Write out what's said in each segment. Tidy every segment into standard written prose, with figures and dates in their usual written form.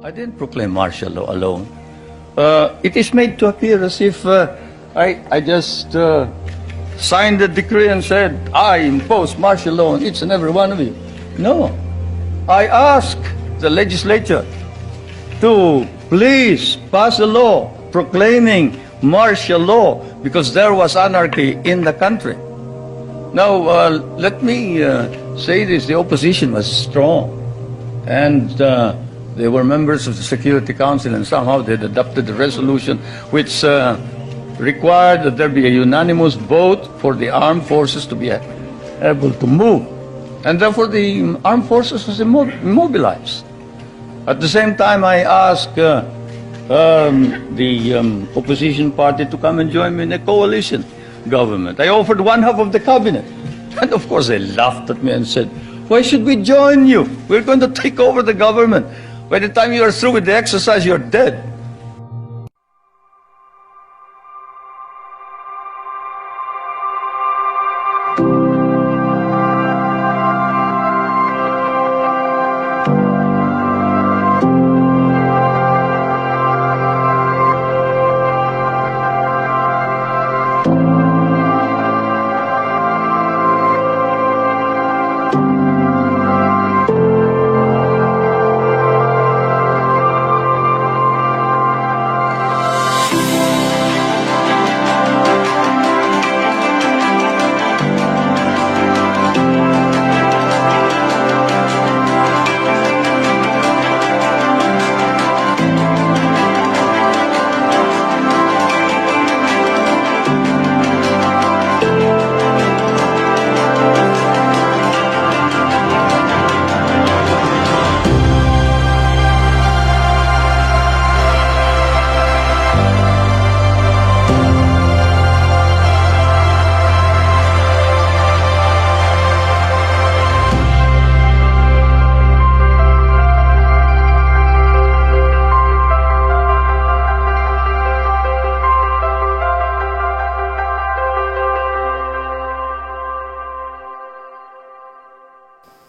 I didn't proclaim martial law alone. It is made to appear as if I just signed the decree and said, I impose martial law on each and every one of you. No. I ask the legislature to please pass a law proclaiming martial law because there was anarchy in the country. Now, let me say this. The opposition was strong. And they were members of the Security Council, and somehow they adopted a resolution which required that there be a unanimous vote for the armed forces to be able to move. And therefore the armed forces was immobilized. At the same time, I asked the opposition party to come and join me in a coalition government. I offered one half of the cabinet. And of course they laughed at me and said, why should we join you? We're going to take over the government. By the time you are through with the exercise, you're dead.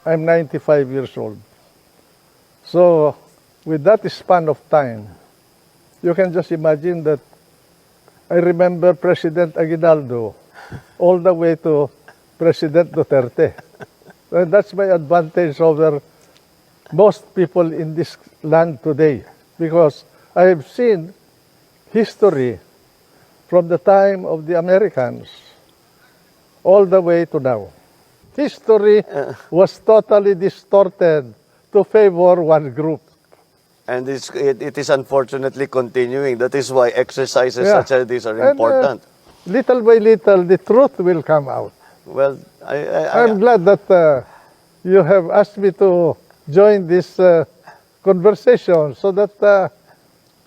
I'm 95 years old. So with that span of time, you can just imagine that I remember President Aguinaldo all the way to President Duterte. And that's my advantage over most people in this land today, because I have seen history from the time of the Americans all the way to now. History was totally distorted to favor one group. And it is unfortunately continuing. That is why exercises such as these are important. Little by little, the truth will come out. Well, I'm glad that you have asked me to join this conversation so that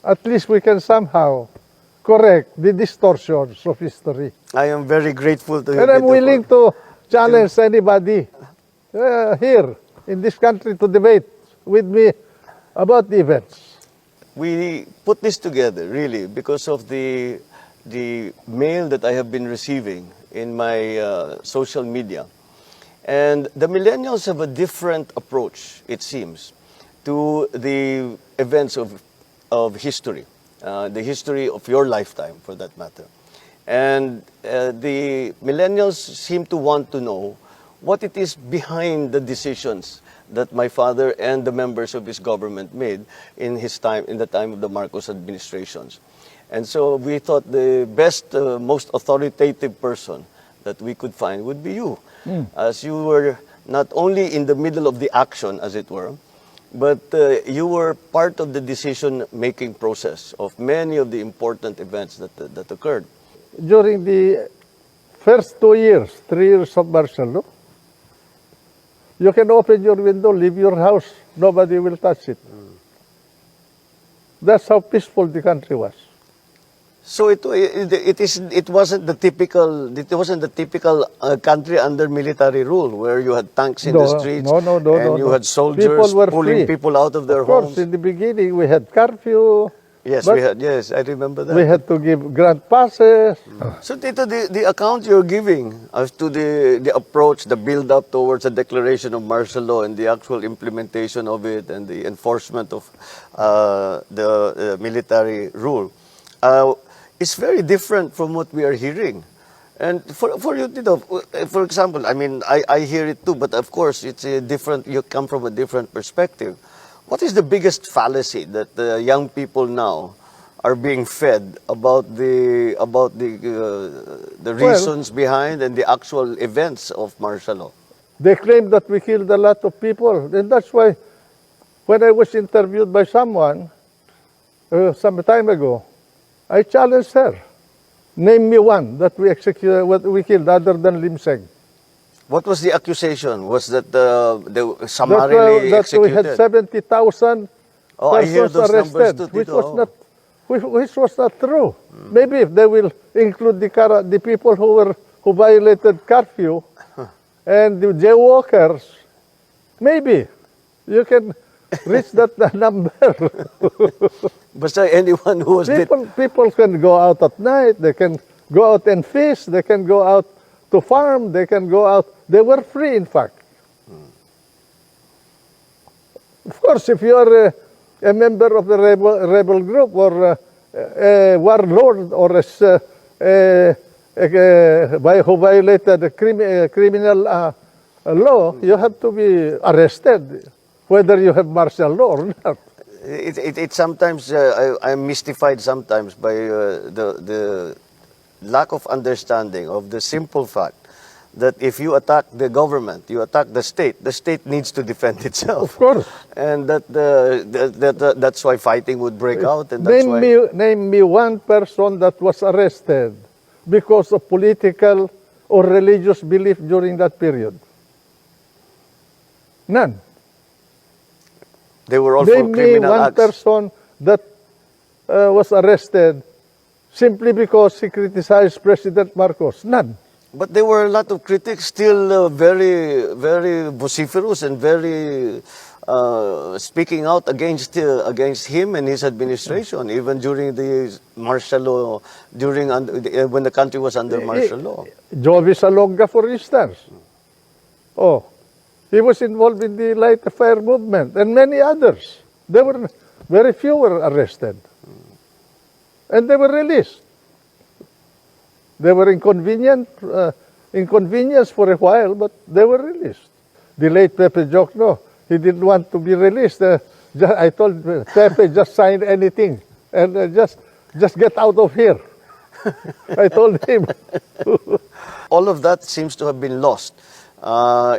at least we can somehow correct the distortions of history. I am very grateful to you. And I'm willing to challenge anybody here in this country to debate with me about the events. We put this together really because of the mail that I have been receiving in my social media. And the millennials have a different approach, it seems, to the events of history, the history of your lifetime for that matter. And the millennials seem to want to know what it is behind the decisions that my father and the members of his government made in the time of the Marcos administrations. And so we thought the best, most authoritative person that we could find would be you, as you were not only in the middle of the action, as it were, but you were part of the decision-making process of many of the important events that occurred. During the first 2 years, 3 years of martial law, you can open your window, leave your house, nobody will touch it. That's how peaceful the country was. So it wasn't the typical country under military rule where you had tanks in the streets and you had soldiers pulling people out of their homes. Of course, in the beginning we had curfew. Yes, But we had. Yes, I remember that. we had to give grant passes. So, Tito, the account you're giving as to the approach, the build-up towards the declaration of martial law and the actual implementation of it and the enforcement of the military rule is very different from what we are hearing. And for you, Tito, for example, I mean, I hear it too, but of course, it's a different, you come from a different perspective. What is the biggest fallacy that the young people now are being fed about the reasons behind and the actual events of martial law? They claim that we killed a lot of people. And that's why when I was interviewed by someone some time ago, I challenged her. Name me one that we executed, what we killed other than Lim Seng. What was the accusation? Was that they summarily That we had executed? 70,000 Oh, I hear persons those numbers arrested, too, which Tito. was not, which was not true. Maybe if they will include the people who violated curfew and the jaywalkers, maybe you can reach that number. But anyone who was People can go out at night, they can go out and fish, they can go out to farm, they can go out. They were free, in fact. Of course, if you are a member of the rebel group or a warlord or who violated the criminal law, you have to be arrested, whether you have martial law or not. It sometimes I'm mystified sometimes by the lack of understanding of the simple fact that if you attack the government, you attack the state needs to defend itself. Of course. And that's why fighting would break out. And that's Name me one person that was arrested because of political or religious belief during that period. None. They were all for Name me criminal one acts. person that was arrested simply because he criticized President Marcos. None. But there were a lot of critics still very, very vociferous and very speaking out against him and his administration, even during the martial law, when the country was under martial law. Jovi Salonga, for instance. Oh, he was involved in the Light the Fire movement and many others. There were very few were arrested. And they were released. They were inconvenienced for a while, but they were released. The late Pepe Jokno, he didn't want to be released. I told Pepe, just sign anything and just get out of here. I told him. All of that seems to have been lost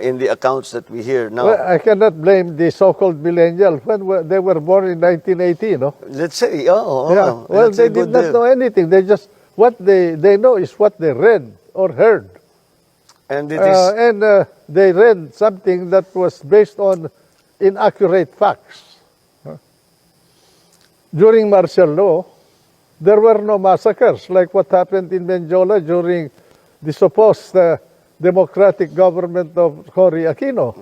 in the accounts that we hear now. Well, I cannot blame the so-called millennials when they were born in 1980, no? Let's say, Yeah. Well, that's they a good did not deal. know anything. They just, what they know is what they read or heard. And it is They read something that was based on inaccurate facts. During martial law, there were no massacres like what happened in Benjola during the supposed democratic government of Cory Aquino.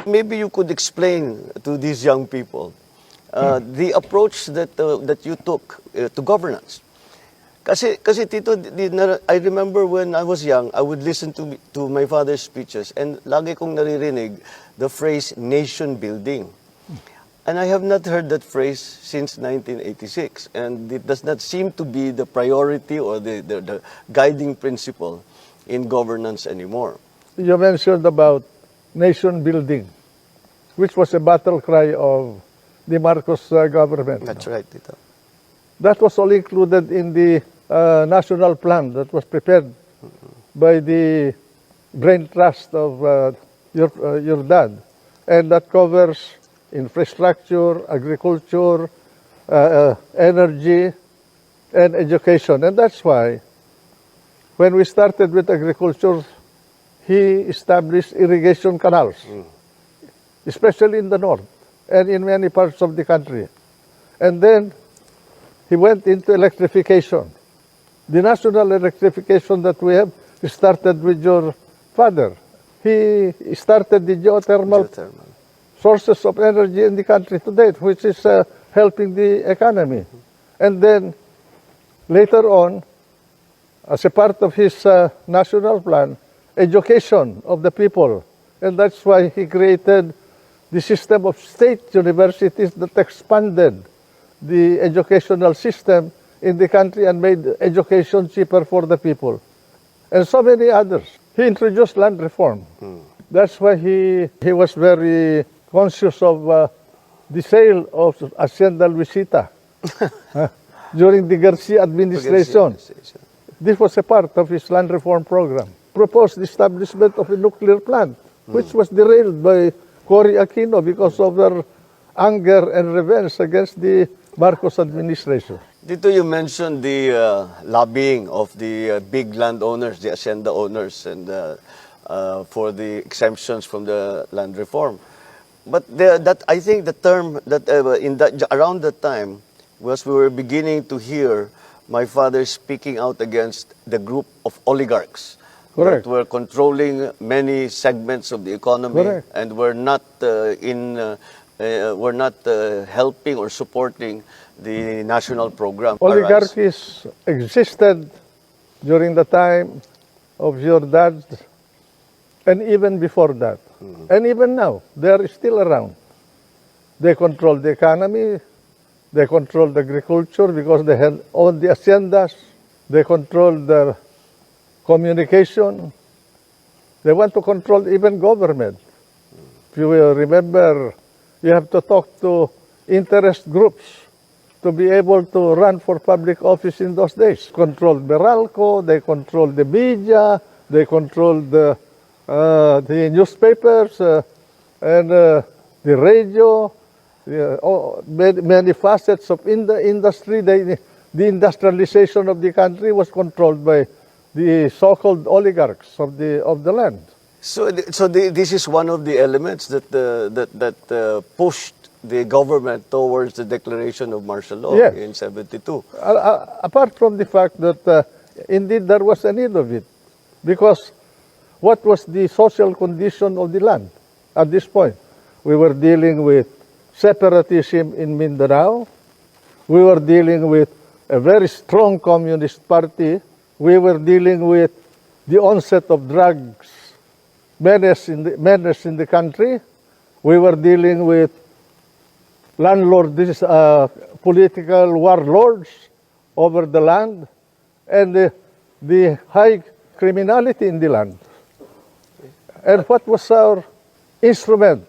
Maybe you could explain to these young people the approach that you took to governance. Kasi Tito, I remember when I was young, I would listen to my father's speeches and lagi kong naririnig the phrase nation building. And I have not heard that phrase since 1986. And it does not seem to be the priority or the guiding principle in governance anymore. You mentioned about nation building, which was a battle cry of the Marcos government. That's right, Tito. That was all included in the national plan that was prepared by the brain trust of your dad. And that covers infrastructure, agriculture, energy, and education. And that's why when we started with agriculture, he established irrigation canals, especially in the north and in many parts of the country. And then he went into electrification. The national electrification that we have started with your father. He started the geothermal sources of energy in the country today, which is helping the economy. And then later on, as a part of his national plan, education of the people. And that's why he created the system of state universities that expanded the educational system in the country and made education cheaper for the people. And so many others. He introduced land reform. That's why he was very conscious of the sale of Hacienda Luisita during the Garcia administration. This was a part of his land reform program. Proposed the establishment of a nuclear plant, which was derailed by Cory Aquino because of their anger and revenge against the Marcos administration. Dito you mentioned the lobbying of the big landowners, the hacienda owners, and for the exemptions from the land reform. But that I think the term that around that time was we were beginning to hear my father speaking out against the group of oligarchs. Correct. That were controlling many segments of the economy. Correct. And were not helping or supporting the national program. Oligarchies existed during the time of your dad and even before that. And even now, they are still around. They control the economy, they control the agriculture because they own the haciendas, they control the communication, they want to control even government. If you will remember, you have to talk to interest groups to be able to run for public office in those days. Controlled Meralco, they controlled the media, they controlled the newspapers and the radio, many facets of the industry. The industrialization of the country was controlled by the so-called oligarchs of the land. So this is one of the elements that pushed the government towards the declaration of martial law Yes. in 72. Apart from the fact that indeed there was a need of it, because what was the social condition of the land at this point? We were dealing with separatism in Mindanao. We were dealing with a very strong communist party. We were dealing with the onset of drugs menace in the country. We were dealing with political warlords over the land, and the high criminality in the land. And what was our instrument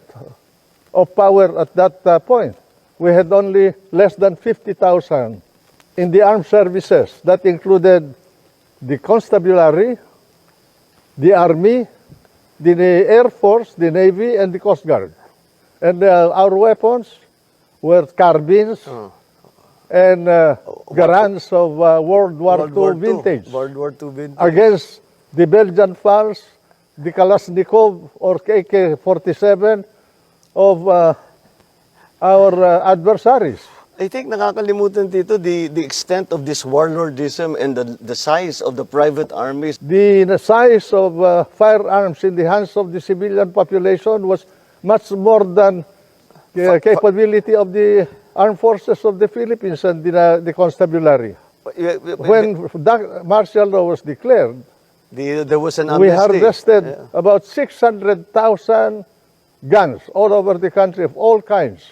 of power at that point? We had only less than 50,000 in the armed services. That included the constabulary, the army, the Air Force, the Navy, and the Coast Guard. And our weapons were carbines and Garands of World War II vintage. World War II vintage. Against the Belgian FALS, the Kalashnikov or AK-47 of our adversaries. I think nakakalimutan dito the extent of this warlordism and the size of the private armies. The size of firearms in the hands of the civilian population was much more than the capability of the armed forces of the Philippines and the constabulary. When martial law was declared, there was an we amnesty. harvested about 600,000 guns all over the country of all kinds.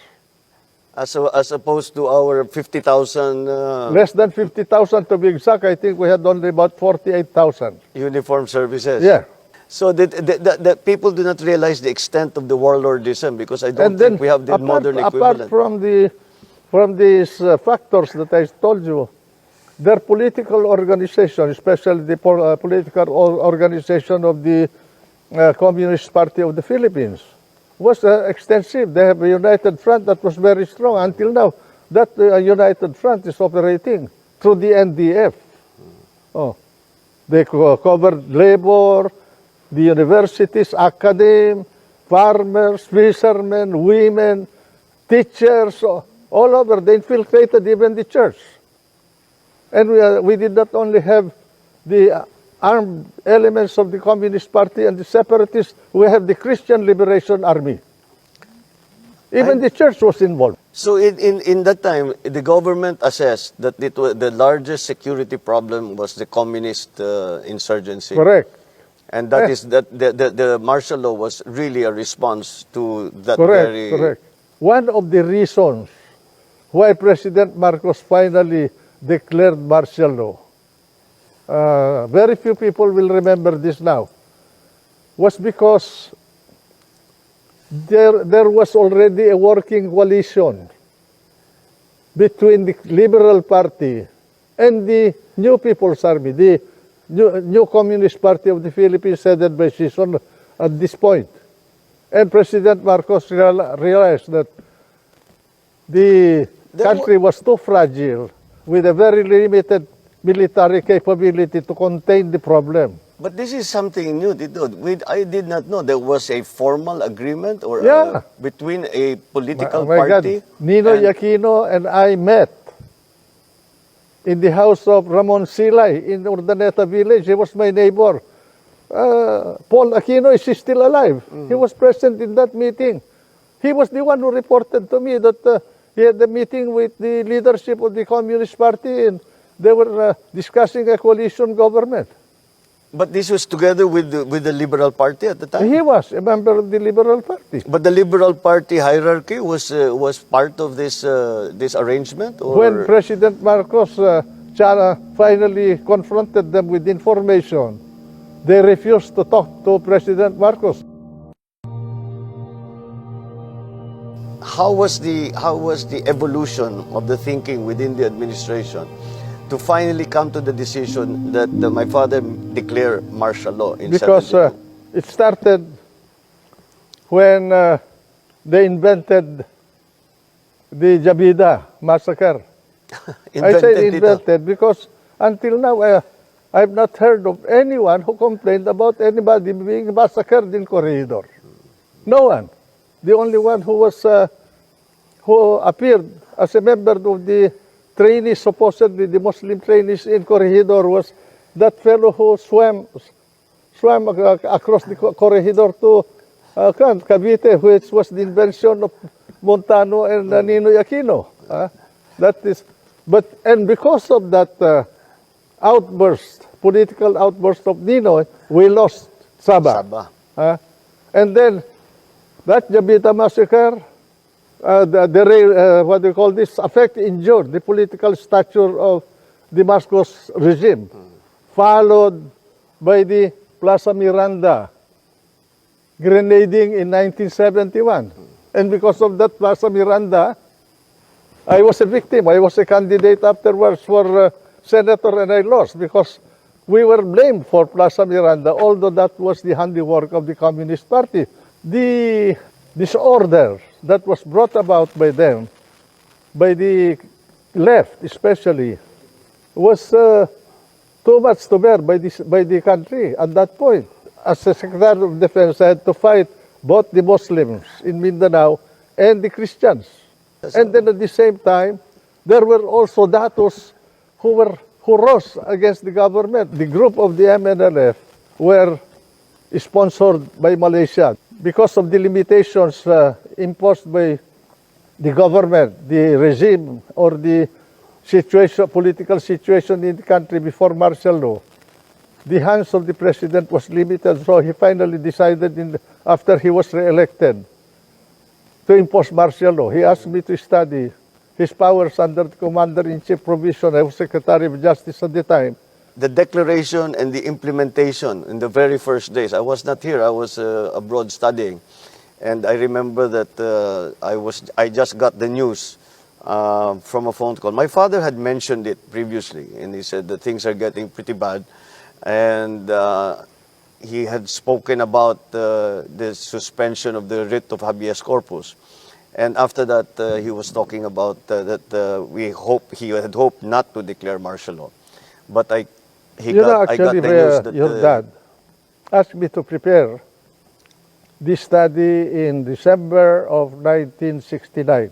As opposed to our 50,000 Less than 50,000 to be exact. I think we had only about 48,000. uniform services. Yeah. So the people do not realize the extent of the warlordism because I don't think we have the modern equivalent. Apart from these factors that I told you, their political organization, especially the political organization of the Communist Party of the Philippines, was extensive. They have a united front that was very strong. Until now, that united front is operating through the NDF. They covered labor, the universities, academe, farmers, fishermen, women, teachers, all over. They infiltrated even the church. And we did not only have the armed elements of the Communist Party and the separatists, we have the Christian Liberation Army. Even the church was involved. So in that time, the government assessed that the largest security problem was the communist insurgency. Correct. And that is that the martial law was really a response to that Correct, very... correct. One of the reasons why President Marcos finally declared martial law, very few people will remember this now, was because there was already a working coalition between the Liberal Party and the New People's Army, the new Communist Party of the Philippines, headed by Sison at this point. And President Marcos realized that the country was too fragile with a very limited military capability to contain the problem. But this is something new. I did not know there was a formal agreement or between a political party. God. Ninoy Aquino and I met in the house of Ramon Silay in Urdaneta village. He was my neighbor. Paul Aquino is still alive. He was present in that meeting. He was the one who reported to me that he had a meeting with the leadership of the Communist Party and they were discussing a coalition government. But this was together with the Liberal Party at the time? He was a member of the Liberal Party. But the Liberal Party hierarchy was part of this arrangement? Or? When President Marcos finally confronted them with information, they refused to talk to President Marcos. How was the evolution of the thinking within the administration to finally come to the decision that my father declare martial law in Because 72? it started when they invented the Jabida massacre. I say invented because until now I've not heard of anyone who complained about anybody being massacred in Corregidor. No one. The only one who appeared as a member of the trainees, supposedly the Muslim trainees in Corregidor, was that fellow who swam across the Corregidor to Cavite, which was the invention of Montano and Ninoy Aquino. And because of that political outburst of Ninoy, we lost Sabah. And then that Jabita massacre, injured the political stature of the Marcos regime, followed by the Plaza Miranda grenading in 1971. And because of that Plaza Miranda, I was a victim. I was a candidate afterwards for senator and I lost because we were blamed for Plaza Miranda, although that was the handiwork of the Communist Party. The disorder that was brought about by them, by the left especially, was too much to bear by the country at that point. As a Secretary of Defense, I had to fight both the Muslims in Mindanao and the Christians. And then at the same time, there were also Datos who rose against the government. The group of the MNLF were sponsored by Malaysia because of the limitations imposed by the government, the regime, or the political situation in the country before martial law. The hands of the president was limited, so he finally decided, after he was re-elected, to impose martial law. He asked me to study his powers under the Commander-in-Chief provision. I was Secretary of Justice at the time. The declaration and the implementation in the very first days. I was not here. I was abroad studying. And I remember that I just got the news from a phone call. My father had mentioned it previously, and he said that things are getting pretty bad. And he had spoken about the suspension of the writ of habeas corpus. And after that, he was talking about that he had hoped not to declare martial law. But I got the news that your dad asked me to prepare this study in December of 1969.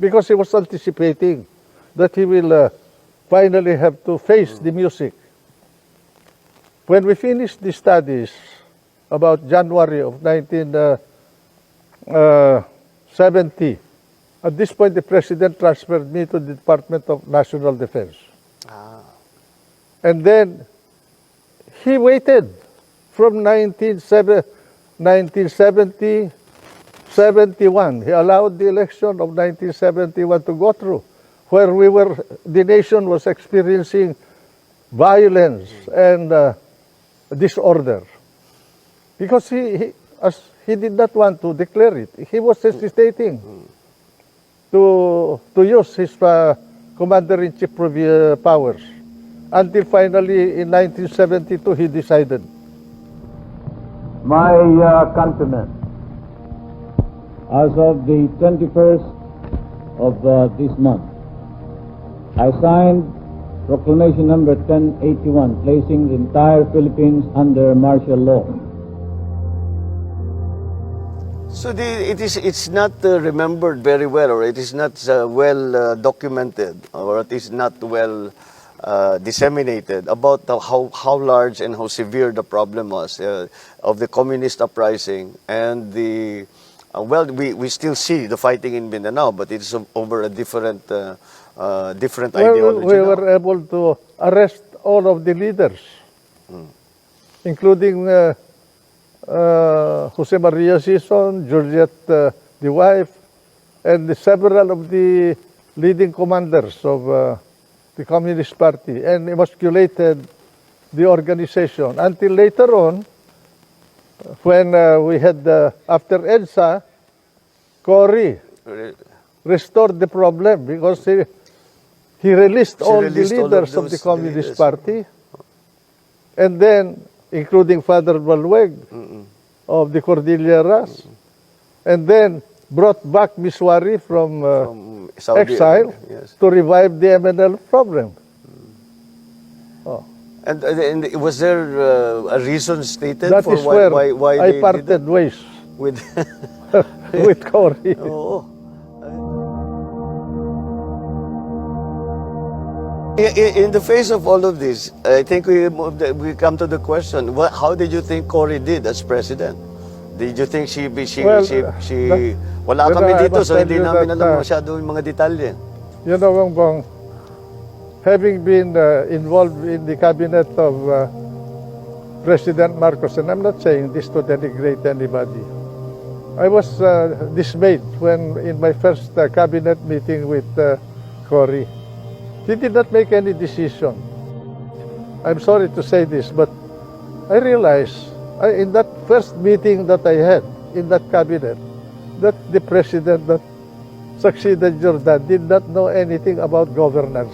because he was anticipating that he will finally have to face the music. When we finished the studies about January of 1970, at this point the President transferred me to the Department of National Defense. And then he waited from 1970, 71. He allowed the election of 1971 to go through, where the nation was experiencing violence and disorder. Because he did not want to declare it. He was hesitating to use his commander-in-chief powers. Until finally, in 1972, he decided. My countrymen, as of the 21st of this month, I signed Proclamation number 1081, placing the entire Philippines under martial law. So it's not remembered very well, or it is not well documented, or it is not well disseminated about how large and how severe the problem was of the communist uprising and the we still see the fighting in Mindanao, but it's over a different ideology. We were able to arrest all of the leaders, including Jose Maria Sison, Juliet, the wife, and several of the leading commanders of the Communist Party, and emasculated the organization until later on, when we had, after EDSA, Cory restored the problem because he released all the leaders of the Communist Party, and then, including Father Balweg of the Cordilleras, and then brought back Miswari from exile to revive the MNL problem. And was there a reason stated That for is where why I they parted did ways with? with Cory. Oo. In the face of all of this, I think we come to the question: how did you think Cory did as president? Did you think wala kami dito, so hindi namin alam masyado yung mga detalye. You know, Bongbong, having been involved in the cabinet of President Marcos, and I'm not saying this to denigrate anybody, I was dismayed when in my first cabinet meeting with Cory, he did not make any decision. I'm sorry to say this, but I realized in that first meeting that I had in that cabinet, that the president that succeeded Jordan did not know anything about governance.